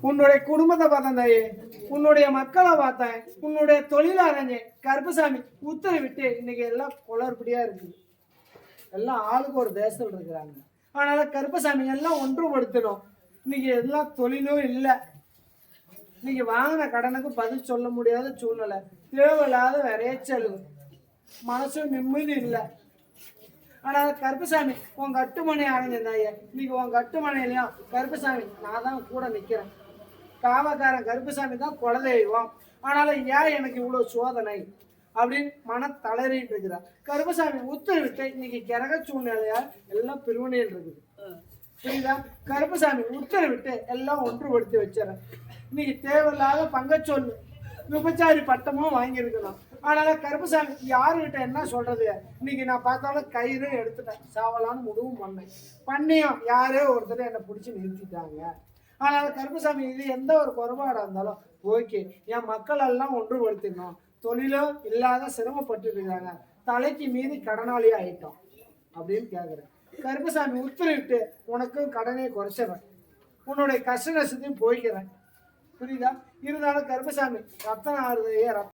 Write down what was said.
உன்னுடைய குடும்பத்தை பார்த்தேன் தாயே, உன்னுடைய மக்களை பார்த்தேன், உன்னுடைய தொழில் அறிஞ்சேன். கருப்பசாமி உத்தரவிட்டு இன்னைக்கு எல்லாம் குளறுபடியா இருக்குது. எல்லாம் ஆளுக்கு ஒரு தேசத்தில் இருக்கிறாங்க. அதனால கருப்பசாமி எல்லாம் ஒன்றுபடுத்தணும். இன்னைக்கு எல்லாம் தொழிலும் இல்லை. இன்னைக்கு வாங்கின கடனுக்கு பதில் சொல்ல முடியாத சூழ்நிலை, தேவையில்லாத விரைச்சல், மனசு நிம்மதி இல்லை. ஆனால் கருப்பசாமி உன் கட்டுமனை அடைஞ்சிருந்தாயே, இன்னைக்கு உன் கட்டுமனையிலையும் கருப்பசாமி நான் தான் கூட நிற்கிறேன். காவக்காரன் கருப்பசாமி தான் குலதெய்வம். ஆனாலும் ஏன் எனக்கு இவ்வளோ சோதனை அப்படின்னு மன தளறிட்டு இருக்கிறார். கருப்பசாமி உத்தரவிட்டு இன்னைக்கு கிரக சூழ்நிலையா எல்லாம் பிரிவினையில் இருக்குது. புரியுதா? கருப்பசாமி உத்தரவிட்டு எல்லாம் ஒன்றுபடுத்தி வச்சிடறேன். இன்னைக்கு தேவையில்லாத பங்கச்சொல்லு, விபச்சாரி பட்டமும் வாங்கியிருக்கணும். அதனால கருப்பசாமி யாருகிட்ட என்ன சொல்றது? இன்னைக்கு நான் பார்த்தாலும் கயிறு எடுத்துட்டேன், சாவலான்னு முடிவும் பண்ணியும் யாரோ ஒருத்தர் என்னை பிடிச்சி நிறுத்திட்டாங்க. அதனால கருப்பசாமி இது எந்த ஒரு குறைபாடாக இருந்தாலும் ஓகே, என் மக்கள் எல்லாம் ஒன்றுபடுத்திடணும். தொழிலும் இல்லாத சிரமப்பட்டு இருக்காங்க, தலைக்கு மீறி கடனாளி ஆயிட்டோம் அப்படின்னு கேட்குறேன். கருப்பசாமி உத்தரவிட்டு உனக்கும் கடனை குறைச்சிடறேன், உன்னுடைய கஷ்ட நஷ்டத்தையும் போய்க்கிறேன். புரியுதா? இருந்தாலும் கருப்பசாமி ரத்தனம் ஆறுதையே